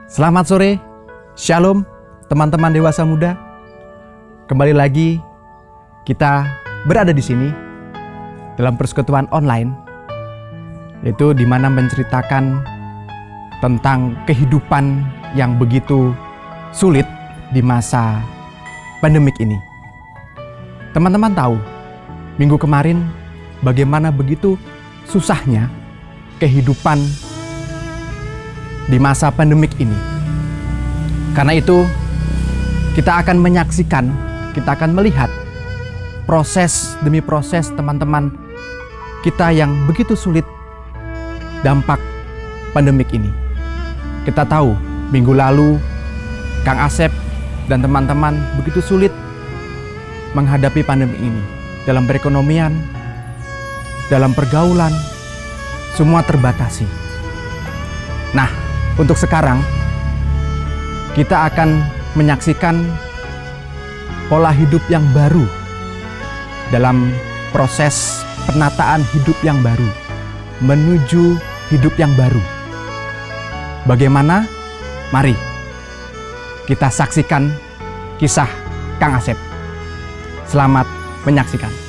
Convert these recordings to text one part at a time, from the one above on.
Selamat sore, Shalom teman-teman dewasa muda. Kembali lagi kita berada di sini dalam persekutuan online, yaitu di mana menceritakan tentang kehidupan yang begitu sulit di masa pandemik ini. Teman-teman tahu, minggu kemarin bagaimana begitu susahnya kehidupan di masa pandemik ini. Karena itu, kita akan menyaksikan, kita akan melihat proses demi proses teman-teman kita yang begitu sulit dampak pandemik ini. Kita tahu, minggu lalu Kang Asep dan teman-teman begitu sulit menghadapi pandemi ini. Dalam perekonomian, dalam pergaulan, semua terbatasi. Nah, untuk sekarang, kita akan menyaksikan pola hidup yang baru dalam proses penataan hidup yang baru menuju hidup yang baru. Bagaimana? Mari kita saksikan kisah Kang Asep. Selamat menyaksikan.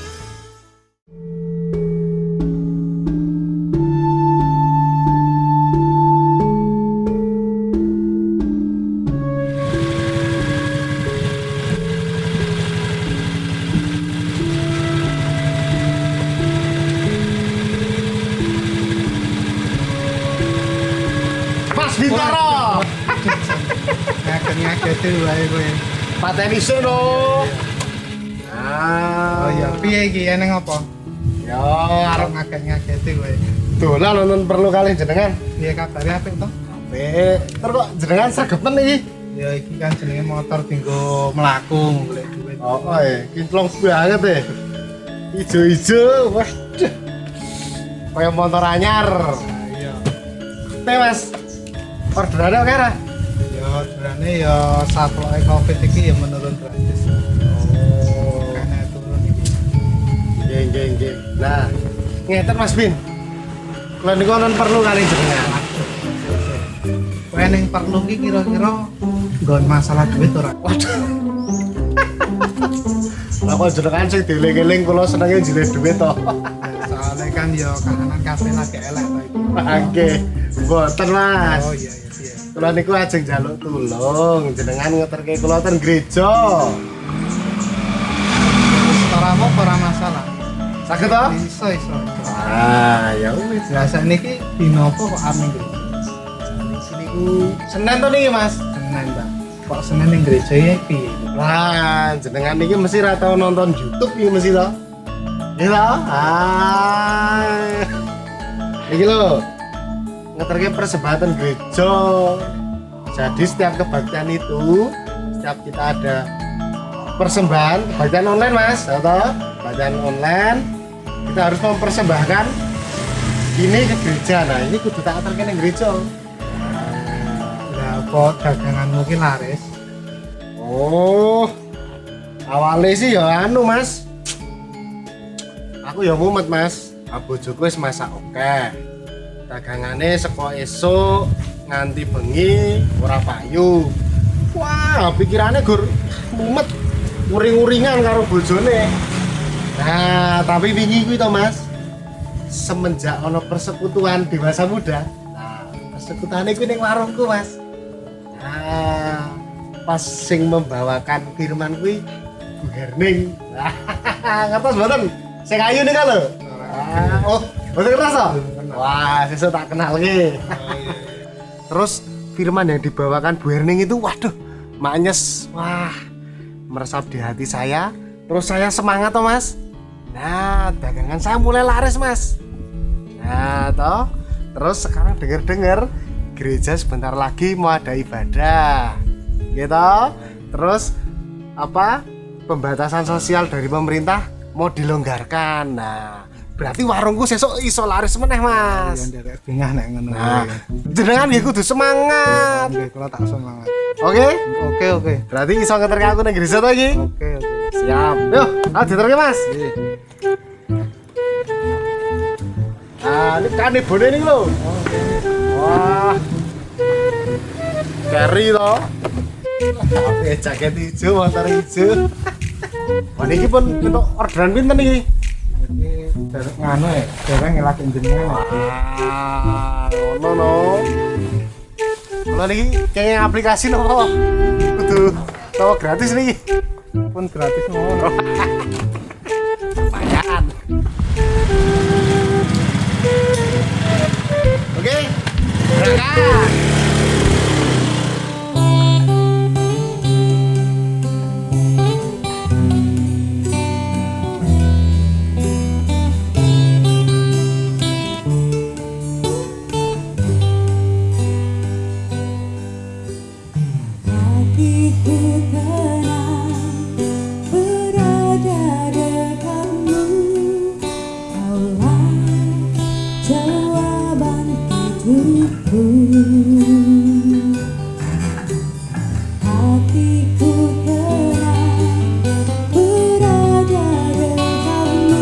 Bintaro. Ngaketi wae kowe. Pateni sono. Oh iya, piye iki eneng apa? Ya Arep ngaketi kowe. dolan nonton perlu kali jenengan. Piye kabare apik to? Apik. Ter kok jenengan sagepen iki? Ya iki kan jenenge motor dienggo mlaku golek duit. Oh, kinclong banget deh. Ijo-ijo, waduh. Kayak motor anyar. Iya. Mas. Orderannya oke ra? Ya orderane ya supply Covid iki ya menurun drastis. Oh. Karena turun iki. Nggih. Nah, ngeten Mas Bin. Kula niku wonten perlu kali jenengan. Kowe ning perlu iki kira-kira nggon masalah duit ora? Waduh. Lah kok jenengan sing dieling-eling kula senenge jilih duit to. Soalnya kan ya kahanan kabeh lagi elek to iki. Oke. Mboten Mas. Oh iya. Kula niku ajeng njaluk tulung jenengan ngeterke kula ten gereja. Ora apa ora masalah. Saged to? Iso. Ah, ya wis. Biasa niki dino apa kok arep ning gereja? Sini ku Senin to niki Mas. Senin, Mbak. Kok Senin ning gereja ya piye? Wah, jenengan niki mesti ra tau nonton YouTube iki mesti to. Nggih to? Ah. Iki lho. Ngeterke persembahatan gereja. Jadi setiap kebaktian itu, setiap kita ada persembahan kebaktian online Mas, atau kebaktian online, kita harus mempersembahkan ini ke gereja. Nah ini kudu tak aturke ning gereja. Lah kok daganganmu ki laris? Oh, awalnya sih ya anu Mas, aku ya mumet Mas, bojoku wis masak oke. Dagangane seko esuk nganti bengi ora payu. Wah, pikirannya gur mumet, uring-uringan karo bojone. Nah, tapi wingi kuwi to Mas, semenjak ono persekutuan dewasa muda. Nah, persekutane kuwi ning warungku Mas. Nah, pas sing membawakan firman kuwi Bu Herning. Ngertos mboten? Sing ayu nika lho. Oh, mboten kerasa? Wah, sesuk tak kenal ki. Terus firman yang dibawakan Bu Herning itu waduh, maknyes. Wah, meresap di hati saya. Terus saya semangat toh Mas. Nah, dagangan saya mulai laris Mas. Nah, toh. Terus sekarang dengar-dengar gereja sebentar lagi mau ada ibadah. Gitu. Terus apa? Pembatasan sosial dari pemerintah mau dilonggarkan. Nah, berarti warungku sesuk iso laris meneh Mas. Iya nderek bengah nek ngono. Nah, jenengan nggih kudu semangat. Oke, kula tak semangat. Oke? Oke. Berarti iso ngeterke aku ning gereja to iki? Oke. Siap. Yuk, ayo diterke Mas. Nggih. Nah, ini kan ibune nih lho. Wah. carry toh. Oke, jaket hijau, motor hijau. Wah, ini pun kita orderan pinten nih? Iki derek nganu ya, dereng ngelakin jenengan. Wah, ono no. Kalau nih kayak aplikasi no, kudu tahu gratis nih. Pun gratis ngono. Lumayan. Oke, berangkat. Hatiku tenang berada dekatmu, kaulah jawaban hidupku. Hatiku tenang berada dekatmu,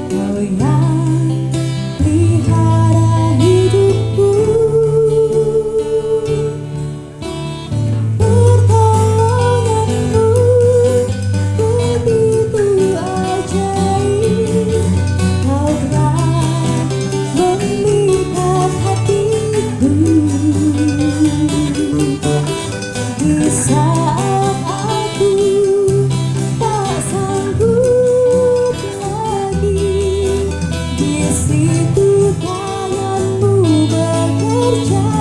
kau yang pelihara hidupku. Pertolonganmu begitu ajaib, kau telah memikat hatiku. Di saat aku tak sanggup lagi, di situ tanganmu bekerja.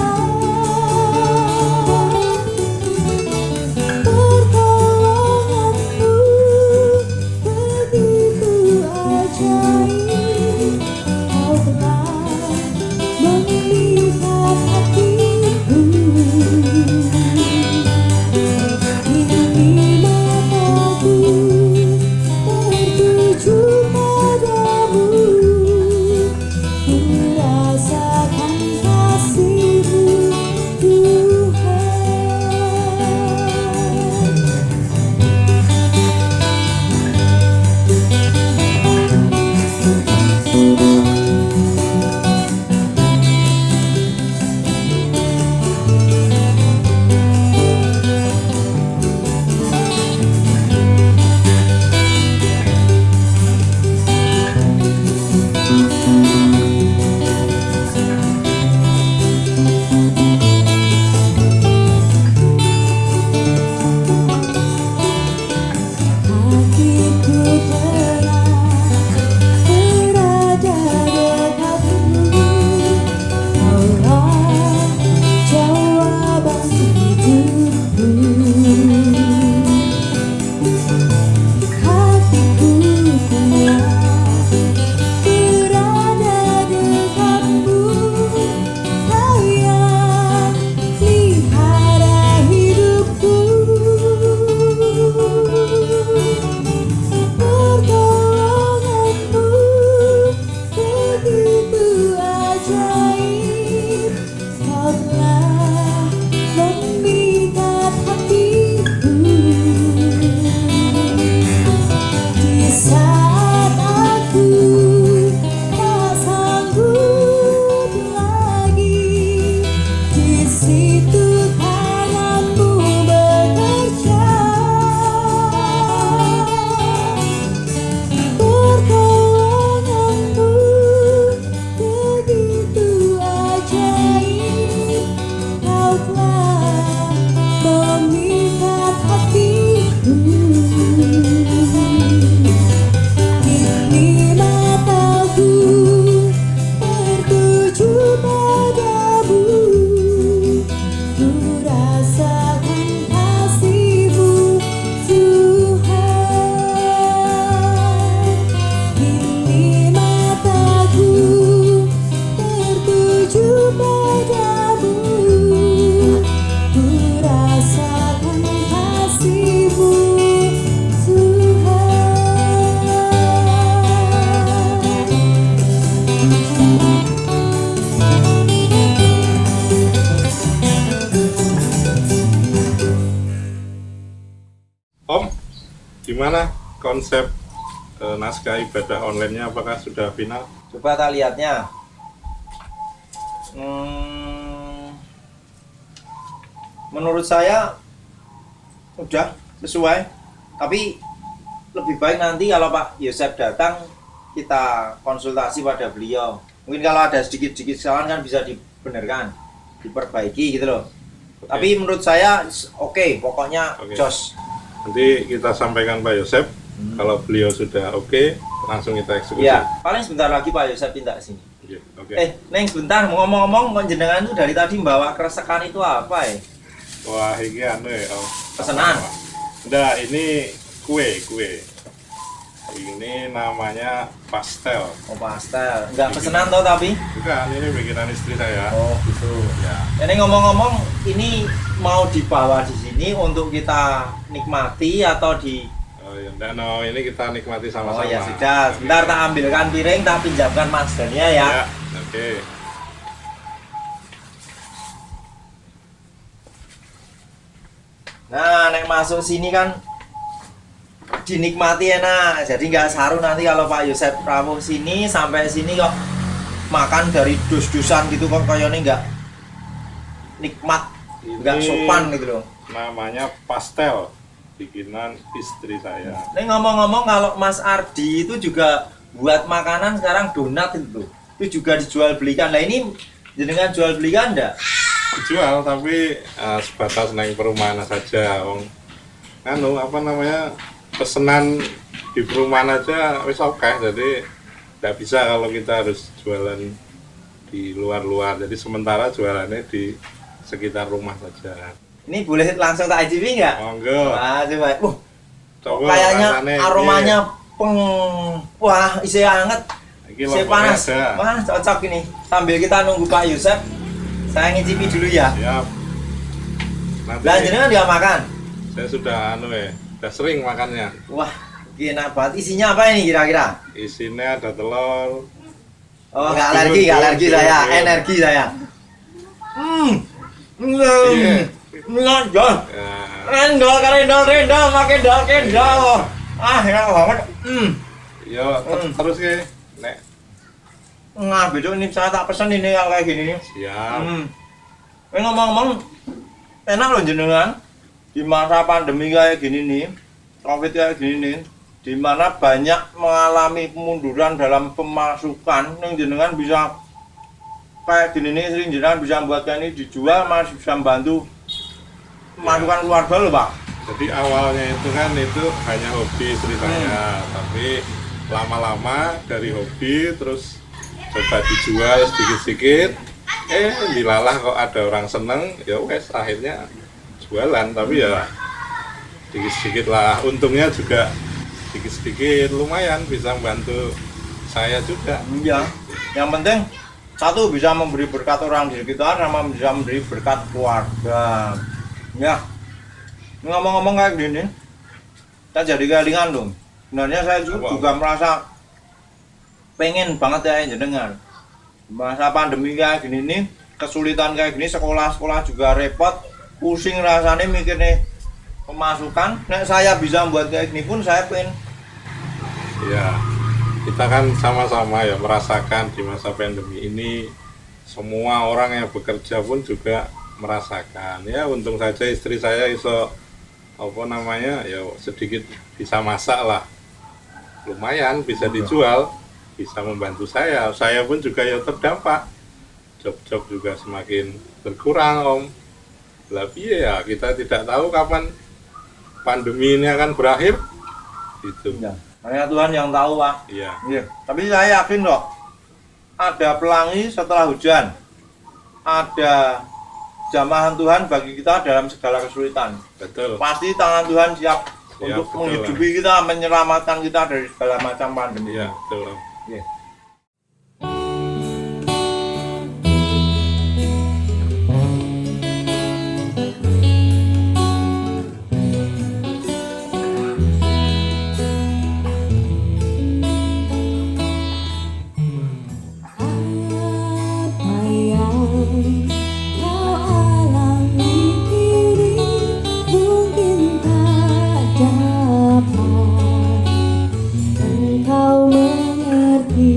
Pertolonganmu begitu ajaib, kau telah memikat hatiku. Kini mataku tertuju padamu, ku rasakan kasih-Mu, Tuhan. Hatiku tenang berada dekatmu, kaulah jawaban hidupku. Hatiku tenang berada dekatmu, kau yang pelihara hidupku. Pertolonganmu begitu ajaib, kau telah memikat hatiku. Di saat aku tak sanggup lagi, di situ tanganmu bekerja. Pertolonganmu begitu ajaib, kau telah memikat hatiku. Kini mataku tertuju padamu, ku rasakan kasih-Mu, Tuhan. Kini mataku tertuju padamu, ku rasakan kasih-Mu, Tuhan. Om, gimana konsep naskah ibadah online-nya, apakah sudah final? Coba tak lihatnya. menurut saya udah sesuai. Tapi lebih baik nanti kalau Pak Yosep datang kita konsultasi pada beliau. Mungkin kalau ada sedikit-sedikit kesalahan kan bisa dibenarkan, diperbaiki gitu loh. Tapi menurut saya oke, pokoknya jos. Nanti kita sampaikan Pak Yosep. Kalau beliau sudah oke, langsung kita eksekusi. Ya, paling sebentar lagi Pak Yosep pindah sini. Oke. Neng sebentar, mau ngomong-ngomong jenengan itu dari tadi bawa keresekan itu apa ya? Wah, ini anu ya. Pesanan? Enggak, ini kue. Ini namanya pastel. Oh pastel, nggak pesanan toh tapi? Bukan, ini bikinan istri saya. Oh gitu. Ya. Ini ngomong-ngomong, ini mau dibawa di sini untuk kita nikmati atau di? Oh ya, enggak, no, ini kita nikmati Oh sama-sama. ya sudah, sebentar tak ambilkan piring, tak pinjamkan maskernya ya. Ya, oke. Nah, nek masuk sini kan dinikmati enak, jadi nggak saru nanti kalau Pak Yosep rawuh sini sampai sini kok makan dari dus-dusan gitu kok kayaknya nggak nikmat, nggak sopan gitu loh. Namanya pastel, bikinan istri saya. Ini ngomong-ngomong kalau Mas Ardi itu juga buat makanan sekarang donat itu juga dijual belikan. Nah ini jenengan jual belikan enggak? Dijual tapi sebatas naik perumahan saja. Anu apa namanya, pesanan di perumahan aja wis oke, jadi tidak bisa kalau kita harus jualan di luar-luar. Jadi sementara jualannya di sekitar rumah saja. Ini boleh langsung tak icipi nggak? Monggo. Wah coba, Coba kayaknya rasanya, aromanya wah isi hangat, iki isi lomboknya panas. ada. Wah cocok ini. Sambil kita nunggu Pak Yosep, saya ngicipi dulu ya. Siap. Nanti Lah jenengan nggak makan? saya sudah sudah sering makannya. Wah, enak banget. Isinya apa ini kira-kira? Isinya ada telur. Oh, nggak alergi saya, energi saya. Nggak, Ya, rendol, makin kendol. Ah, enak banget. yo terus ke nek. Nah, besok ini saya tak pesen ini kalau kayak gini nih. Siap. Ini ngomong-ngomong, enak loh jenengan. Di masa pandemi kayak gini nih, COVID kayak gini nih, di mana banyak mengalami kemunduran dalam pemasukan, yang jenengan bisa kayak gini nih, sering jenengan bisa membuatkan ini dijual, masih bisa membantu pemasukan keluarga loh Pak. Jadi awalnya itu kan itu hanya hobi istri saya, tapi lama-lama dari hobi terus coba dijual sedikit-sedikit, dilalah kok ada orang seneng, ya wes akhirnya jualan. Tapi ya sedikit-sedikit lah, untungnya juga sedikit-sedikit lumayan bisa membantu saya juga. Iya, yang penting satu bisa memberi berkat orang di sekitar sama bisa memberi berkat keluarga. Ya, ngomong-ngomong kayak gini, saya jadi kelingan dong. Sebenarnya saya juga merasa pengen banget ya jenengan. Masa pandemi kayak gini nih, kesulitan kayak gini, sekolah-sekolah juga repot, pusing rasanya mikir nih pemasukan. Nek saya bisa membuat kayak gini pun saya pengen. Ya, kita kan sama-sama ya merasakan di masa pandemi ini, semua orang yang bekerja pun juga merasakan. Ya untung saja istri saya iso apa namanya ya sedikit bisa masak lah, lumayan bisa dijual, bisa membantu saya pun juga ya terdampak, job-job juga semakin berkurang Om. Tapi ya kita tidak tahu kapan pandemi ini akan berakhir gitu. Ya, hanya Tuhan yang tahu Pak. Iya. Iya. Tapi saya yakin loh, ada pelangi setelah hujan, ada jamahan Tuhan bagi kita dalam segala kesulitan. Betul. Pasti tangan Tuhan siap untuk betul, menghidupi kita, menyelamatkan kita dari segala macam pandemi. Iya, betul. Iya. Apa yang kau alami ini mungkin tak dapat engkau mengerti.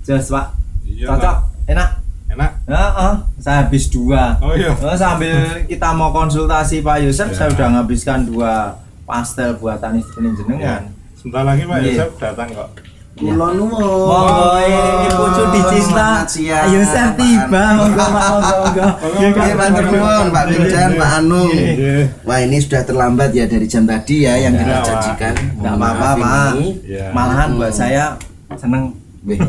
Jos Pak. Iya, Cocok, enak. Enak. Saya habis 2. Oh iya. Sambil kita mau konsultasi Pak Yosep, Ya. saya udah nghabiskan 2 pastel buatan istri Ya. jenengan. Sebentar lagi Pak Iya. Yosep datang kok. Kula nuwun. Monggo ini pucu dicinta. Selamat siang, Pak Yosep Pak tiba, monggo. Oke, matur nuwun Pak Wildan, Pak Anung. Iya. Wah, ini sudah terlambat ya dari jam tadi ya yang Ya, kita Pak. janjikan. Enggak Mohon apa-apa, maaf Pak. ini. Iya. Malahan buat saya seneng. Weh,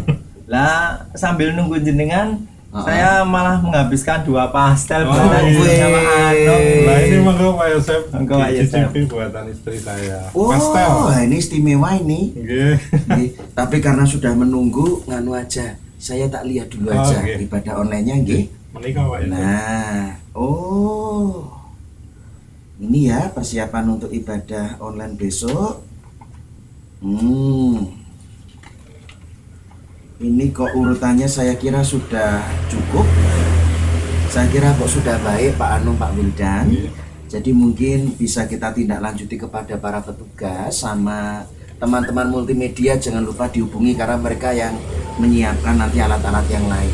Lah sambil nunggu jenengan, Ah. saya malah menghabiskan 2 pastel Oh, buatan istri iya. sama Anung. Nah ini monggo Pak Yosep. Monggo, Pak Yosep. Cicipi buatan istri saya. Oh, Pastel. wah, ini istimewa ini. Nggih. Nggih, tapi karena sudah menunggu nganu aja. Saya tak lihat dulu Oh, aja nggih. ibadah online-nya nggih. Menikah Pak Yosep. Nah, oh. Ini ya persiapan untuk ibadah online besok. Ini kok urutannya saya kira sudah cukup. Saya kira kok sudah baik Pak Anung, Pak Wildan. Iya. Jadi mungkin bisa kita tindak lanjuti kepada para petugas sama teman-teman multimedia, jangan lupa dihubungi karena mereka yang menyiapkan nanti alat-alat yang lain.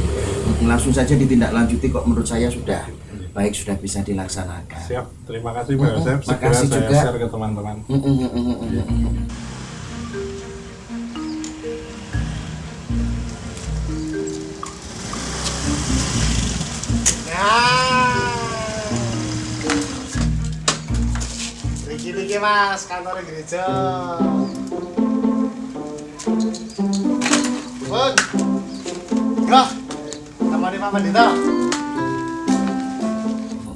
Langsung saja ditindaklanjuti kok menurut saya sudah baik, sudah bisa dilaksanakan. Siap. Terima kasih Pak Yosep. Segera Makasih saya juga. share ke teman-teman. Iki Mas, kantor gereja. Bun. Gah. Temani Pak Pendeta.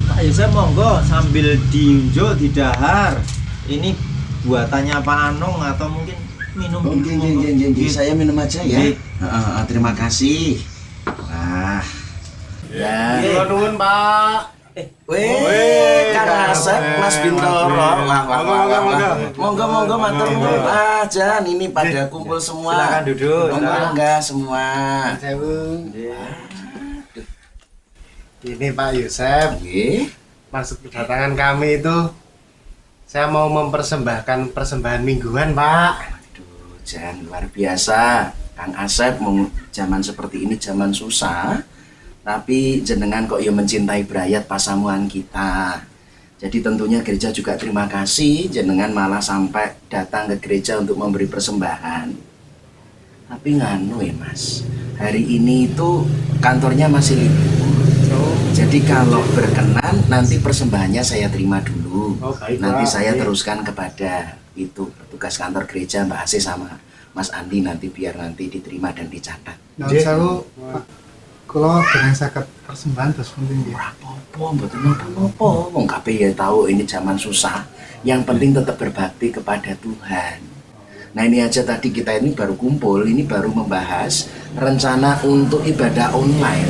Pak Yosep monggo sambil diunjuk didahar. Ini buatannya Pak Anung atau mungkin minum Oh, dulu, monggo. nggih, saya minum aja ya. Nggih. Terima kasih. Wah. Ya. Kula nuwun, Pak. Weh, Kang Asep, Mas Bintoro. Monggo matur nuwun aja. Ini pada kumpul semua. Silakan duduk. Monggo semua. Sewu. Ini Pak Yosep, Nggih. maksud kedatangan kami itu saya mau mempersembahkan persembahan mingguan, Pak. Aduh, Jan luar biasa. Kang Asep zaman seperti ini zaman susah. Tapi jenengan kok ya mencintai brayat pasamuan kita. Jadi tentunya gereja juga terima kasih jenengan malah sampai datang ke gereja untuk memberi persembahan. Tapi nganu ya Mas, hari ini itu kantornya masih libur. Jadi kalau berkenan nanti persembahannya saya terima dulu. Oh, baik, Nanti Pak. saya Baik. teruskan kepada itu petugas kantor gereja Mbak Ase sama Mas Andi nanti biar nanti diterima dan dicatat. Nah, sewu Pak. Kula dengan sakit persembahan terus penting ya. Apa, mboten napa-napa. Wong kabeh ya tahu ini zaman susah. Yang penting tetap berbakti kepada Tuhan. Nah ini aja tadi kita ini baru kumpul, ini baru membahas rencana untuk ibadah online.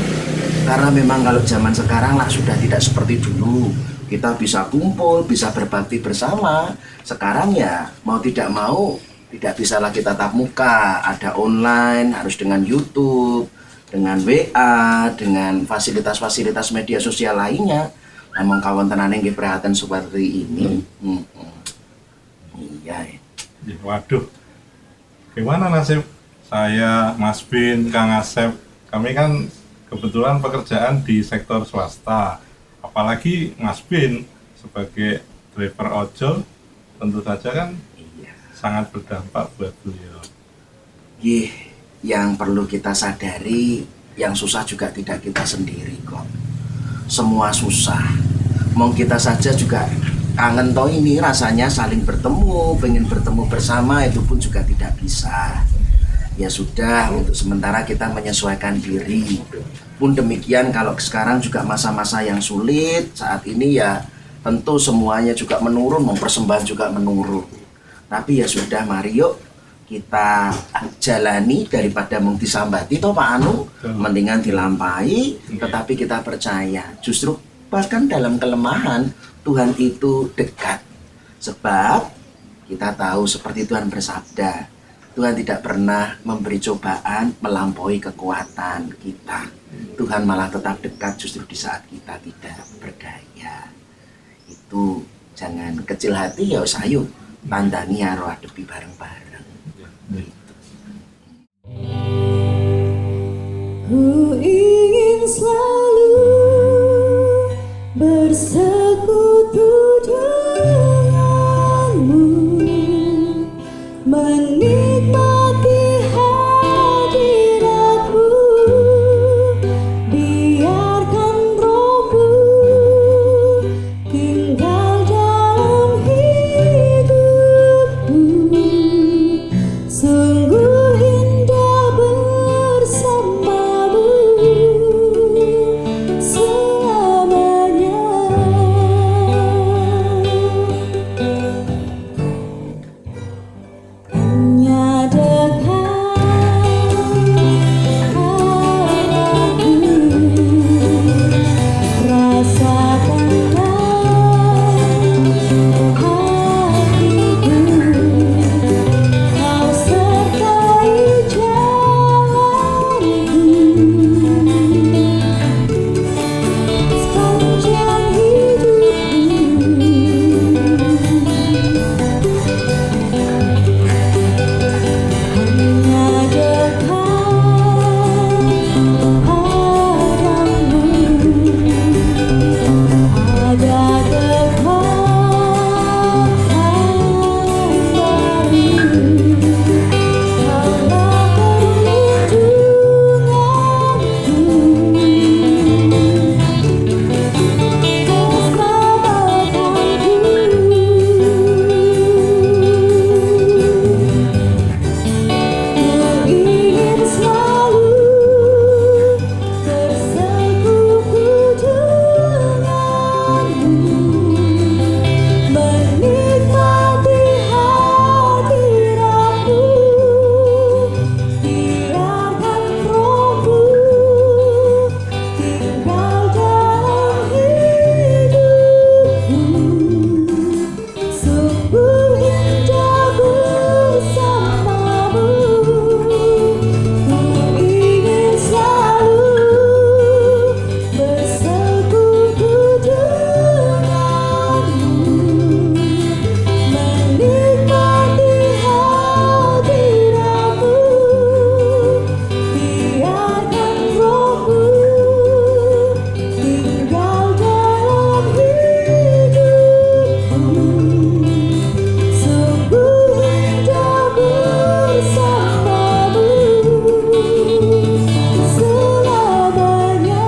Karena memang kalau zaman sekarang lah sudah tidak seperti dulu. Kita bisa kumpul, bisa berbakti bersama. Sekarang ya mau tidak mau tidak bisa lagi tatap muka, ada online, harus dengan YouTube, dengan WA, dengan fasilitas-fasilitas media sosial lainnya. Namun kawan tenane nggih prihatin seperti ini. Iya. Waduh, gimana nasib saya, Mas Bin, Kang Asep? Kami kan kebetulan pekerjaan di sektor swasta. Apalagi Mas Bin sebagai driver ojol, tentu saja kan sangat berdampak buat beliau. Yang perlu kita sadari, yang susah juga tidak kita sendiri kok. Semua susah. Mau kita saja juga kangen toh ini rasanya saling bertemu, pengen bertemu bersama itu pun juga tidak bisa. Ya sudah, untuk sementara kita menyesuaikan diri. Pun demikian kalau sekarang juga masa-masa yang sulit, saat ini ya tentu semuanya juga menurun, mempersembahan juga menurun. Tapi ya sudah, mari yuk kita jalani daripada mung disambati toh Pak Anu, mendingan dilampahi, tetapi kita percaya justru bahkan dalam kelemahan Tuhan itu dekat. Sebab kita tahu seperti Tuhan bersabda, Tuhan tidak pernah memberi cobaan melampaui kekuatan kita. Tuhan malah tetap dekat justru di saat kita tidak berdaya. Itu jangan kecil hati ya, ayo tandani arwah depi bareng-bareng. Gitu. Ku ingin selalu bersekutu denganmu, menikmati hadiratmu, biarkan rohmu tinggal dalam hidupku. Sungguh indah bersamamu selamanya. Hanya dekat aku, rasakanlah hatiku. Kau sertai jalanku sepanjang hidupku. Hanya dekat padamu, ada kekuatan baru. Kaulah perlindunganku, keselamatanku. Ku ingin selalu bersekutu denganmu, menikmati hadiratmu, biarkan rohmu tinggal dalam hidupku. Sungguh indah bersamamu. Ku ingin selalu bersekutu denganmu, menikmati hadiratmu, biarkan rohmu tinggal dalam hidupku. Sungguh indah bersamamu selamanya.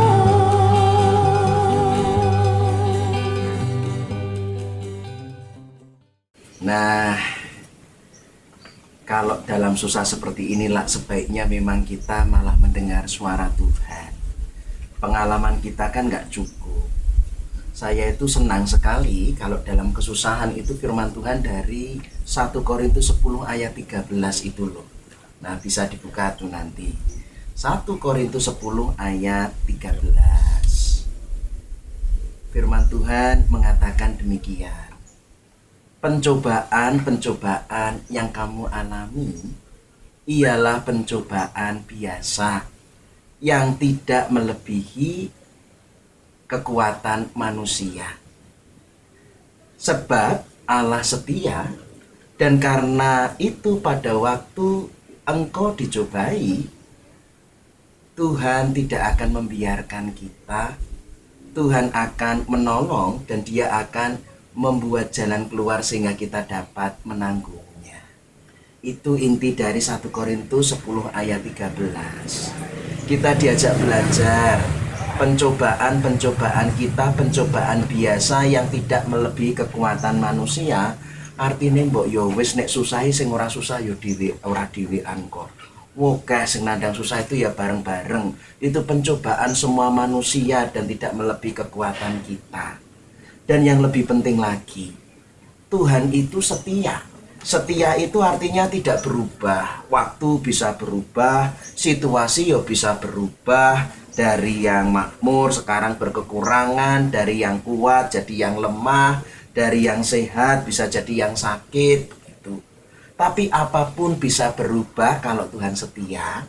Nah, kalau dalam susah seperti inilah sebaiknya memang kita malah mendengar suara Tuhan. Pengalaman kita kan nggak cukup. Saya itu senang sekali kalau dalam kesusahan itu firman Tuhan dari 1 Korintus 10 ayat 13 itu loh. Nah, bisa dibuka tuh nanti. 1 Korintus 10 ayat 13. Firman Tuhan mengatakan demikian. Pencobaan-pencobaan yang kamu alami ialah pencobaan biasa yang tidak melebihi kekuatan manusia. Sebab Allah setia, dan karena itu pada waktu engkau dicobai, Tuhan tidak akan membiarkan kita. Tuhan akan menolong dan Dia akan membuat jalan keluar sehingga kita dapat menanggungnya. Itu inti dari 1 Korintus 10 ayat 13. Kita diajak belajar pencobaan-pencobaan kita, pencobaan biasa yang tidak melebihi kekuatan manusia. Artinya mbok yo wis nek susahi sing ora susah yo dhewe, ora dhewean kok. Wokeh sing nandang susah itu ya bareng-bareng. Itu pencobaan semua manusia dan tidak melebihi kekuatan kita. Dan yang lebih penting lagi, Tuhan itu setia. Setia itu artinya tidak berubah. Waktu bisa berubah, situasi ya bisa berubah. Dari yang makmur sekarang berkekurangan, dari yang kuat jadi yang lemah, dari yang sehat bisa jadi yang sakit, begitu. Tapi apapun bisa berubah kalau Tuhan setia.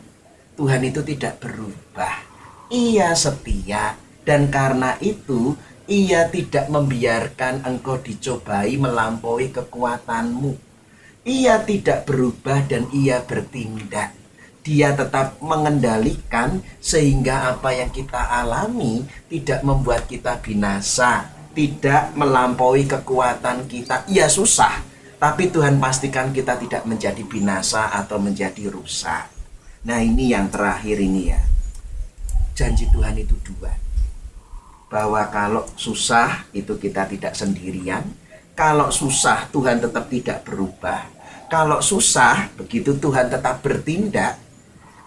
Tuhan itu tidak berubah. Ia setia, dan karena itu Ia tidak membiarkan engkau dicobai melampaui kekuatanmu. Ia tidak berubah dan Ia bertindak. Dia tetap mengendalikan sehingga apa yang kita alami tidak membuat kita binasa, tidak melampaui kekuatan kita. Iya susah, tapi Tuhan pastikan kita tidak menjadi binasa atau menjadi rusak. Nah ini yang terakhir ini ya. Janji Tuhan itu dua. Bahwa kalau susah itu kita tidak sendirian. Kalau susah Tuhan tetap tidak berubah. Kalau susah begitu Tuhan tetap bertindak.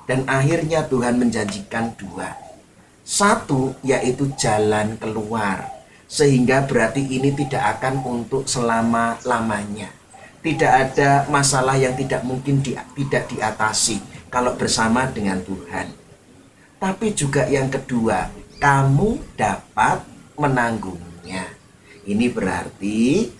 Dan akhirnya Tuhan menjanjikan dua. Satu yaitu jalan keluar. Sehingga berarti ini tidak akan untuk selama-lamanya. Tidak ada masalah yang tidak mungkin tidak diatasi kalau bersama dengan Tuhan. Tapi juga yang kedua, kamu dapat menanggungnya. Ini berarti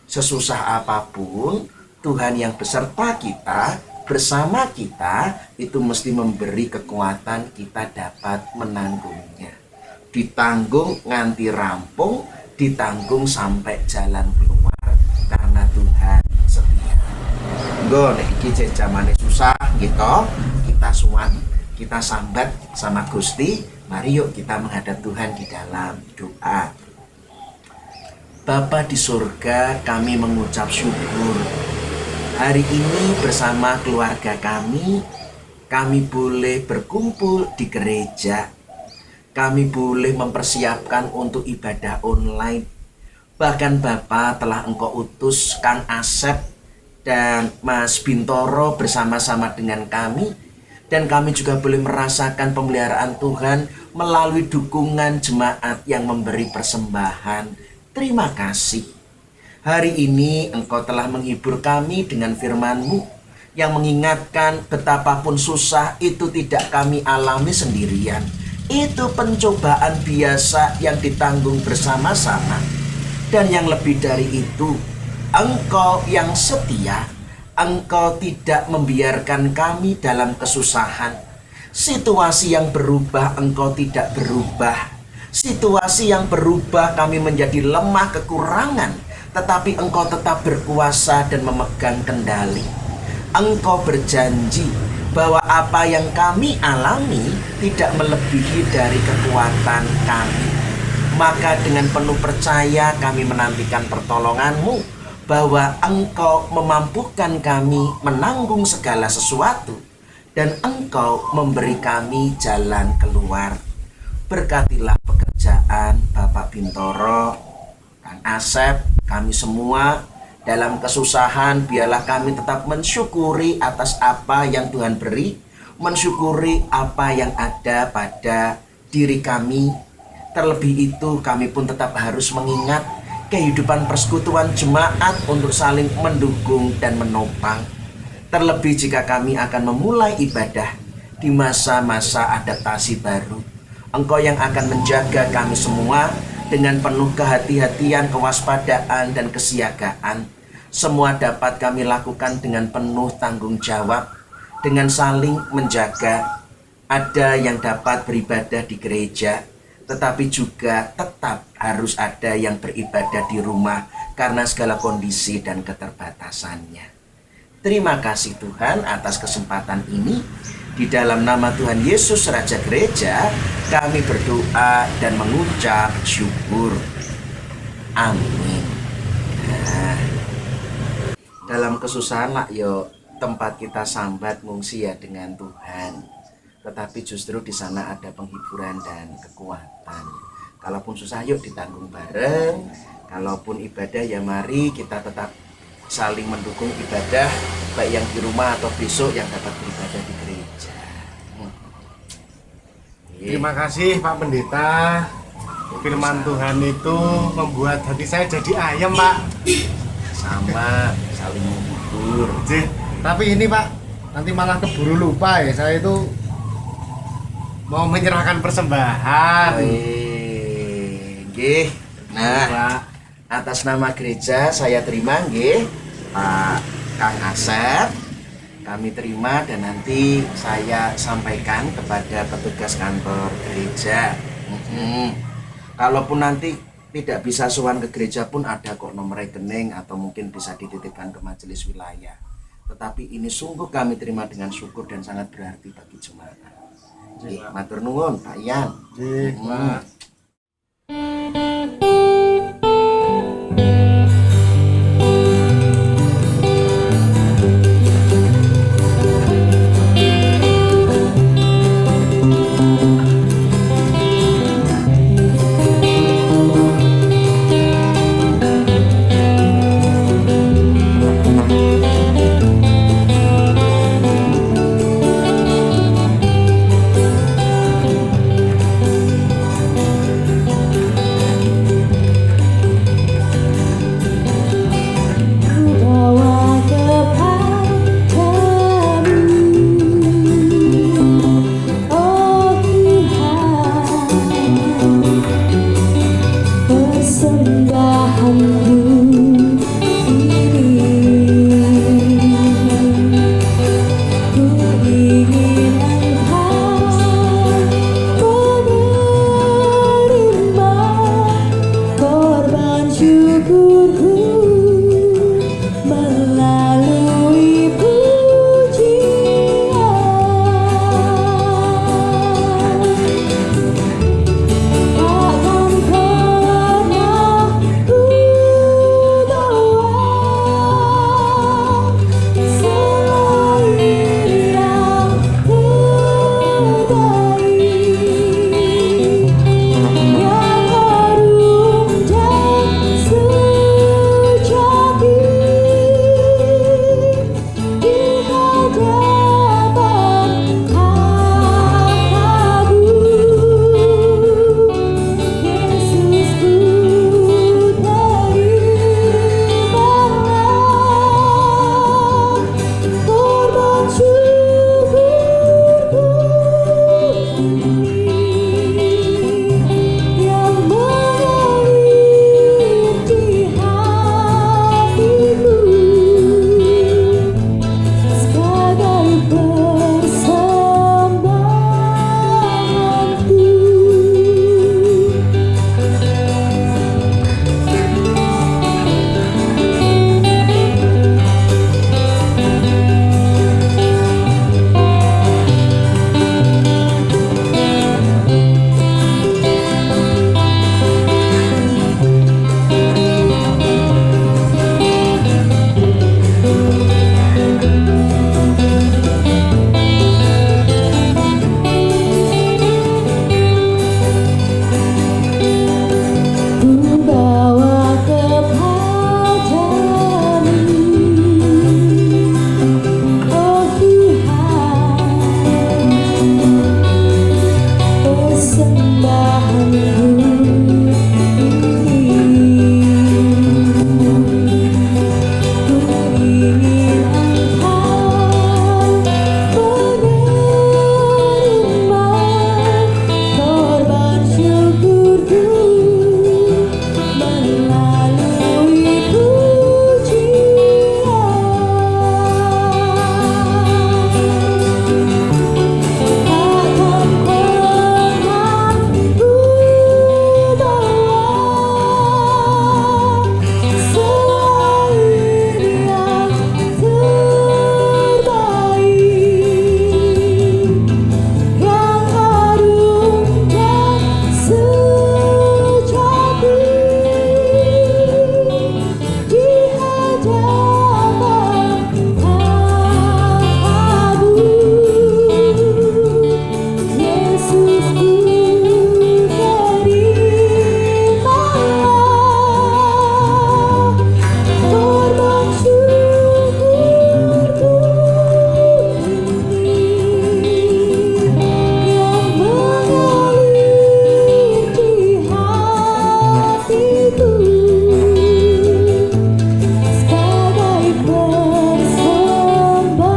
sesusah apapun Tuhan yang beserta kita, bersama kita, itu mesti memberi kekuatan kita dapat menanggungnya. Ditanggung nganti rampung, ditanggung sampai jalan keluar, karena Tuhan setia. Nggo nek iki jamane susah gitu, kita suwan, kita sambat sama Gusti. Mari yuk kita menghadap Tuhan di dalam doa. Bapa di surga, kami mengucap syukur. Hari ini bersama keluarga kami boleh berkumpul di gereja. Kami boleh mempersiapkan untuk ibadah online. Bahkan Bapa telah Engkau utus Kang Asep dan Mas Bintoro bersama-sama dengan kami. Dan kami juga boleh merasakan pemeliharaan Tuhan melalui dukungan jemaat yang memberi persembahan. Terima kasih. Hari ini Engkau telah menghibur kami dengan firman-Mu yang mengingatkan betapapun susah itu tidak kami alami sendirian. Itu pencobaan biasa yang ditanggung bersama-sama. Dan yang lebih dari itu, Engkau yang setia, Engkau tidak membiarkan kami dalam kesusahan. Situasi yang berubah, Engkau tidak berubah. Situasi yang berubah, kami menjadi lemah kekurangan, tetapi Engkau tetap berkuasa dan memegang kendali. Engkau berjanji bahwa apa yang kami alami tidak melebihi dari kekuatan kami. Maka dengan penuh percaya kami menantikan pertolongan-Mu, bahwa Engkau memampukan kami menanggung segala sesuatu, dan Engkau memberi kami jalan keluar. Berkatilah pekerjaan Bapak Bintoro, Kang Asep, kami semua dalam kesusahan. Biarlah kami tetap mensyukuri atas apa yang Tuhan beri, mensyukuri apa yang ada pada diri kami. Terlebih itu kami pun tetap harus mengingat kehidupan persekutuan jemaat untuk saling mendukung dan menopang. Terlebih jika kami akan memulai ibadah di masa-masa adaptasi baru, Engkau yang akan menjaga kami semua dengan penuh kehati-hatian, kewaspadaan, dan kesiagaan. Semua dapat kami lakukan dengan penuh tanggung jawab, dengan saling menjaga. Ada yang dapat beribadah di gereja, tetapi juga tetap harus ada yang beribadah di rumah karena segala kondisi dan keterbatasannya. Terima kasih Tuhan atas kesempatan ini. Di dalam nama Tuhan Yesus Raja Gereja, kami berdoa dan mengucap syukur. Amin. Nah, dalam kesusahan lah yo tempat kita sambat ngungsi ya dengan Tuhan. Tetapi justru di sana ada penghiburan dan kekuatan. Kalaupun susah yuk ditanggung bareng. Kalaupun ibadah ya mari kita tetap saling mendukung ibadah, baik yang di rumah atau besok yang dapat beribadah di gereja. Terima kasih Pak Pendeta. Firman Tuhan itu membuat hati saya jadi ayam, Pak. Sama, saling menghibur. Tapi ini Pak, nanti malah keburu lupa ya. Saya itu mau menyerahkan persembahan. Nggih. Nah, Pak, atas nama gereja saya terima nggih Pak Kang Asep. Kami terima dan nanti saya sampaikan kepada petugas kantor gereja. Kalaupun nanti tidak bisa sowan ke gereja pun ada kok nomor rekening atau mungkin bisa dititipkan ke majelis wilayah. tetapi ini sungguh kami terima dengan syukur dan sangat berarti bagi jemaat. Matur nuwun Pak Ian. Nggih, Pak. Ku bawa kepadamu, oh Tuhan, persembahanku ini. Ku ingin Engkau menerima korban syukurku melalui pujian. Takkan pernah ku bawa selain yang terbaik, yang harum dan sejati di hadapan Hakmu. Yesusku, terimalah korban syukurku ini yang mengalir di hatiku sebagai persembahanku. Ku bawa kepadamu, oh Tuhan, persembahanku ini. Ku ingin Engkau menerima korban syukurku melalui pujian. Takkan pernah ku bawa selain yang terbaik, yang harum dan sejati di hadapan Hakmu. Yesusku, terimalah korban syukurku ini yang mengalir di hatiku sebagai persembahanku.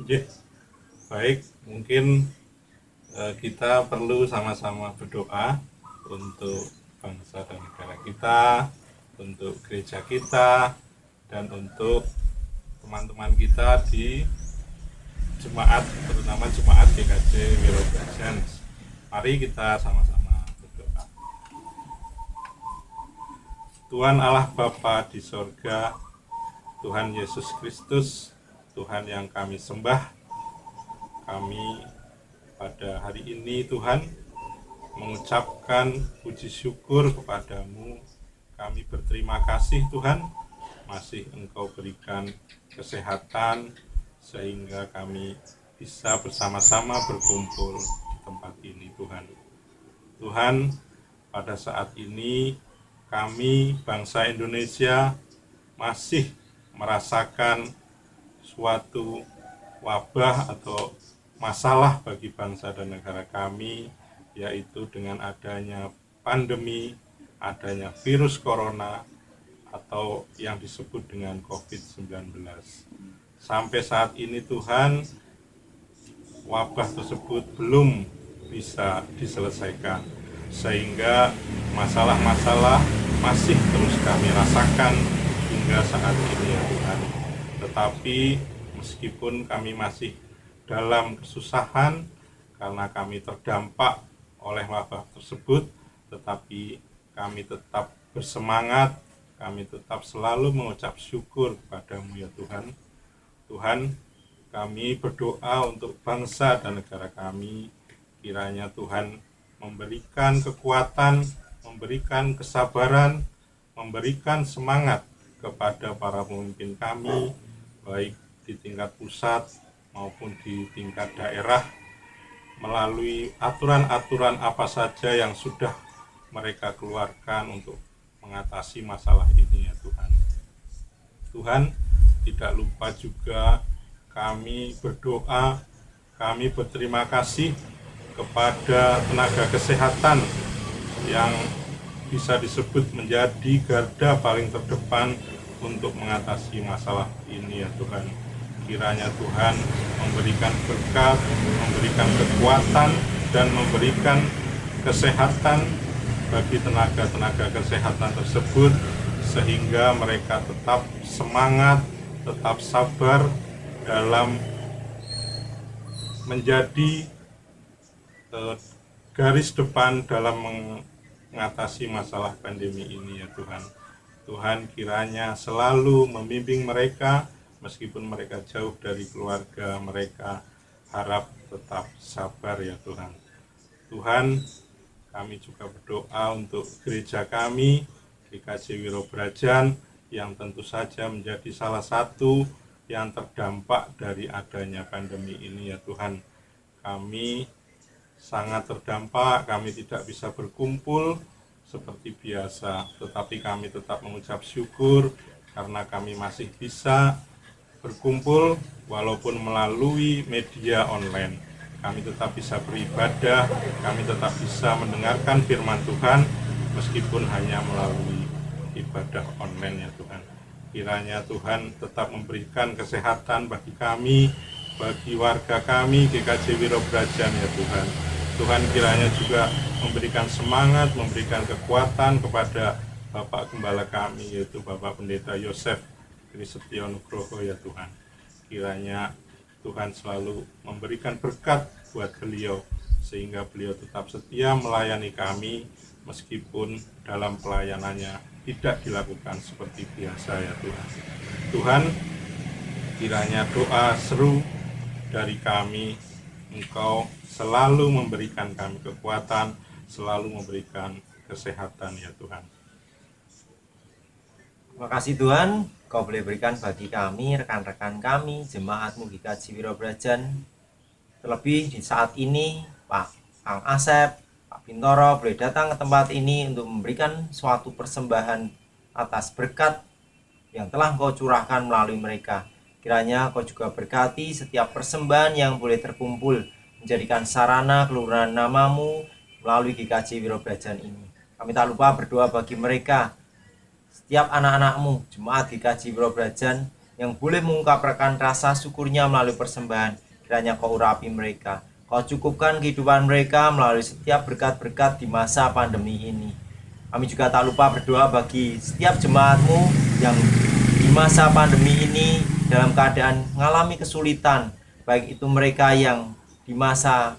Oke, baik, mungkin kita perlu sama-sama berdoa untuk bangsa dan negara kita, untuk gereja kita, dan untuk teman-teman kita di jemaat, terutama jemaat GKJ Wiro Brajan. Mari kita sama-sama berdoa. Tuhan Allah Bapa di sorga, Tuhan Yesus Kristus, Tuhan yang kami sembah, kami pada hari ini Tuhan mengucapkan puji syukur kepadamu. Kami berterima kasih Tuhan, masih Engkau berikan kesehatan sehingga kami bisa bersama-sama berkumpul di tempat ini Tuhan. Tuhan, pada saat ini kami bangsa Indonesia masih merasakan suatu wabah atau masalah bagi bangsa dan negara kami, yaitu dengan adanya pandemi, adanya virus corona atau yang disebut dengan COVID-19. Sampai saat ini Tuhan, wabah tersebut belum bisa diselesaikan, sehingga masalah-masalah masih terus kami rasakan hingga saat ini ya Tuhan. Tetapi meskipun kami masih dalam kesusahan karena kami terdampak oleh wabah tersebut, tetapi kami tetap bersemangat, kami tetap selalu mengucap syukur kepadamu ya Tuhan. Tuhan, kami berdoa untuk bangsa dan negara kami, kiranya Tuhan memberikan kekuatan, memberikan kesabaran, memberikan semangat kepada para pemimpin kami, baik di tingkat pusat maupun di tingkat daerah, melalui aturan-aturan apa saja yang sudah mereka keluarkan untuk mengatasi masalah ini ya Tuhan. Tuhan, tidak lupa juga kami berdoa, kami berterima kasih kepada tenaga kesehatan yang bisa disebut menjadi garda paling terdepan untuk mengatasi masalah ini ya Tuhan. Kiranya Tuhan memberikan berkat, memberikan kekuatan, dan memberikan kesehatan bagi tenaga-tenaga kesehatan tersebut, sehingga mereka tetap semangat, tetap sabar dalam menjadi garis depan dalam mengatasi masalah pandemi ini ya Tuhan. Tuhan kiranya selalu membimbing mereka, meskipun mereka jauh dari keluarga mereka, harap tetap sabar ya Tuhan. Tuhan, kami juga berdoa untuk gereja kami, GKJ Wiro Brajan, yang tentu saja menjadi salah satu yang terdampak dari adanya pandemi ini ya Tuhan. Kami sangat terdampak, kami tidak bisa berkumpul seperti biasa, tetapi kami tetap mengucap syukur karena kami masih bisa berkumpul walaupun melalui media online. Kami tetap bisa beribadah, kami tetap bisa mendengarkan firman Tuhan meskipun hanya melalui ibadah online ya Tuhan. Kiranya Tuhan tetap memberikan kesehatan bagi kami, bagi warga kami GKJ Wiro Brajan ya Tuhan. Tuhan kiranya juga memberikan semangat, memberikan kekuatan kepada Bapak Gembala kami, yaitu Bapak Pendeta Yosef Trisetyo Nugroho ya Tuhan. Kiranya Tuhan selalu memberikan berkat buat beliau, sehingga beliau tetap setia melayani kami meskipun dalam pelayanannya tidak dilakukan seperti biasa ya Tuhan. Tuhan, kiranya doa seru dari kami, Engkau selalu memberikan kami kekuatan, selalu memberikan kesehatan ya Tuhan. Terima kasih Tuhan, Kau boleh berikan bagi kami, rekan-rekan kami, jemaat-Mu GKJ Wiro Brajan. Terlebih di saat ini, Pak Kang Asep, Pak Bintoro boleh datang ke tempat ini untuk memberikan suatu persembahan atas berkat yang telah Kau curahkan melalui mereka. Kiranya Kau juga berkati setiap persembahan yang boleh terkumpul, menjadikan sarana keluhuran nama-Mu melalui GKJ Wiro Brajan ini. Kami tak lupa berdoa bagi mereka, setiap anak-anak-Mu, jemaat GKJ Wiro Brajan, yang boleh mengungkapkan rasa syukurnya melalui persembahan. Kiranya Kau urapi mereka, Kau cukupkan kehidupan mereka melalui setiap berkat-berkat di masa pandemi ini. Kami juga tak lupa berdoa bagi setiap jemaat-Mu yang di masa pandemi ini dalam keadaan mengalami kesulitan, baik itu mereka yang di masa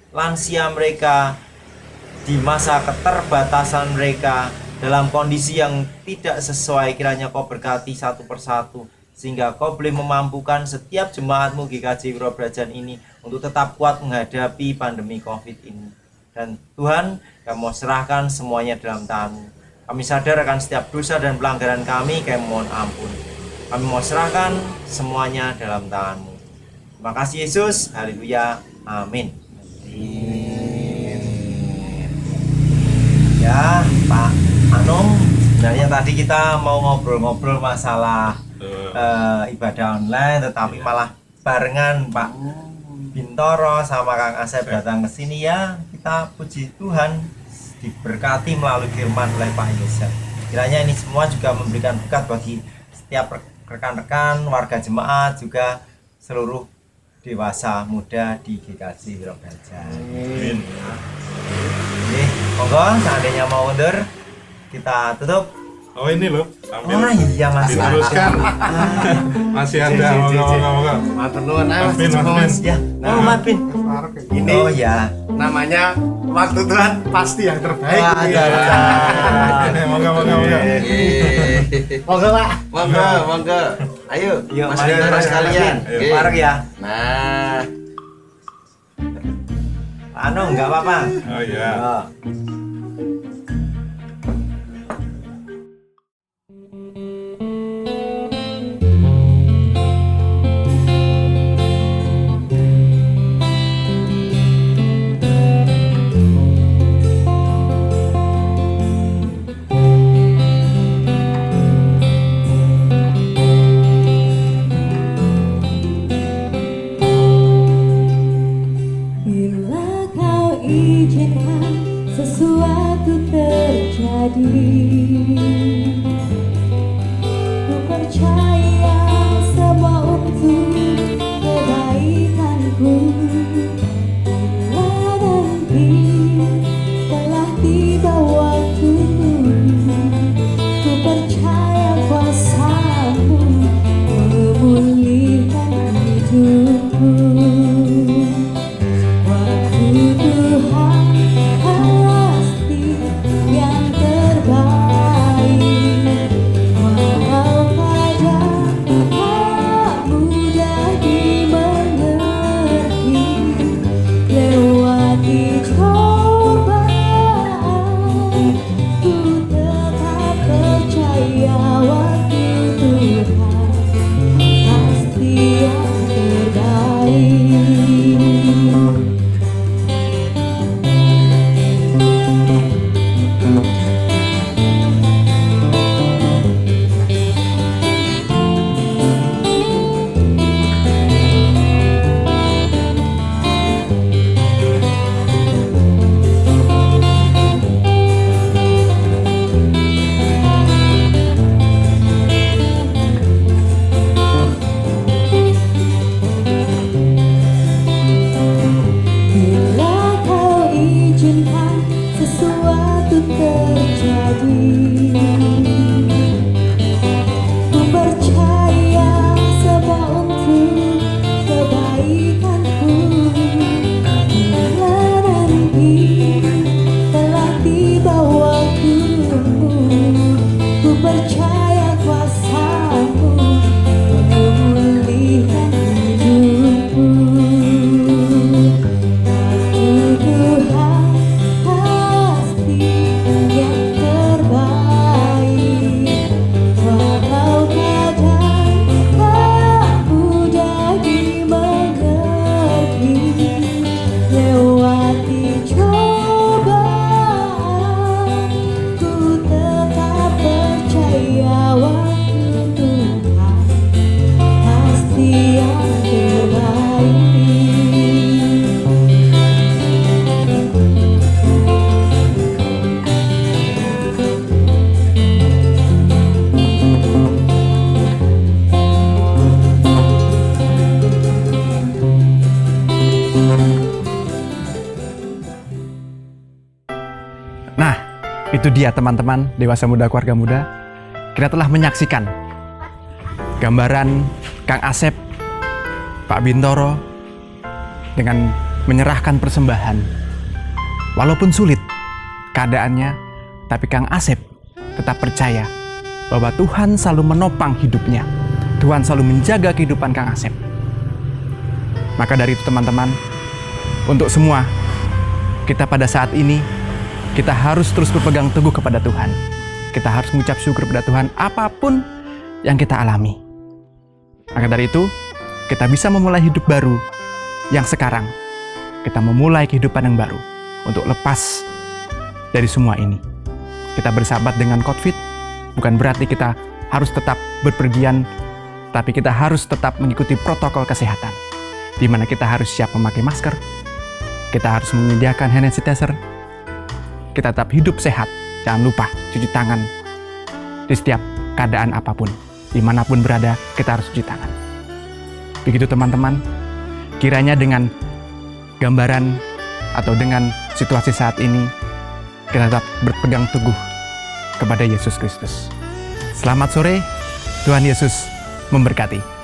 lansia mereka, di masa keterbatasan mereka, dalam kondisi yang tidak sesuai, kiranya Kau berkati satu persatu, sehingga Kau boleh memampukan setiap jemaatmu GKJ Wiro Brajan ini untuk tetap kuat menghadapi pandemi COVID ini. Dan Tuhan, kami mau serahkan semuanya dalam tangan-Mu. Kami sadar akan setiap dosa dan pelanggaran kami mohon ampun. Kami mau serahkan semuanya dalam tangan-Mu. Terima kasih Yesus, haleluya, amin. Ya Pak Anung, sebenarnya tadi kita mau ngobrol-ngobrol masalah ibadah online, tetapi malah barengan Pak Bintoro sama Kang Asep datang ke sini. Ya, kita puji Tuhan diberkati melalui firman oleh Pak Yosef. Kiranya ini semua juga memberikan berkat bagi setiap rekan-rekan, warga jemaat, juga seluruh dewasa muda di GKJ Wiro Brajan. Amin. Oke, monggo seandainya mau undur, kita tutup. Oh ini loh, sambil Oh iya Mas. diteruskan. Masih ada, moga-moga. Matur nuwun Mas. Mas Bin. Ya, oh Mas Bin. Ini Oh ya. namanya waktu Tuhan pasti yang terbaik. Wah, ada. Moga-moga. Monggo Pak. Monggo. Ayo, Yuk, Mas mari, Bintoro mari, sekalian. mari. Oke. Bareng ya. Nah, Anu enggak apa-apa. Oh iya. Oh. Bila kau izinkan sesuatu terjadi, ku percaya semua untuk kebaikanku. Bila nanti telah tiba waktumu, ku percaya kuasa-Mu memulihkan hidupku. Waktu Tuhan pasti yang terbaik, walau kadang tak mudah dimengerti. Lewati cobaan, ku tetap percaya waktu Tuhan pasti yang terbaik. Bila kau izinkan sesuatu terjadi, ku percaya semua untuk kebaikanku. Bila nanti telah tiba waktumu, ku percaya kuasa-Mu memulihkan hidupku. Tuhan pasti yang terbaik, walau kadang tak mudah dimengerti. Lewati cobaan, ku tetap percaya waktu Tuhan pasti yang terbaik. Nah, itu dia teman-teman dewasa muda keluarga muda. Kita telah menyaksikan gambaran Kang Asep, Pak Bintoro, dengan menyerahkan persembahan. Walaupun sulit keadaannya, tapi Kang Asep tetap percaya bahwa Tuhan selalu menopang hidupnya. Tuhan selalu menjaga kehidupan Kang Asep. Maka dari itu teman-teman, untuk semua, kita pada saat ini, kita harus terus berpegang teguh kepada Tuhan. Kita harus mengucap syukur kepada Tuhan apapun yang kita alami. Maka dari itu, kita bisa memulai hidup baru yang sekarang. Kita memulai kehidupan yang baru untuk lepas dari semua ini. Kita bersahabat dengan COVID, bukan berarti kita harus tetap berpergian, tapi kita harus tetap mengikuti protokol kesehatan, di mana kita harus siap memakai masker, kita harus menyediakan hand sanitizer, kita tetap hidup sehat, jangan lupa cuci tangan di setiap keadaan apapun, dimanapun berada kita harus cuci tangan. Begitu teman-teman, kiranya dengan gambaran atau dengan situasi saat ini, kita tetap berpegang teguh kepada Yesus Kristus. Selamat sore, Tuhan Yesus memberkati.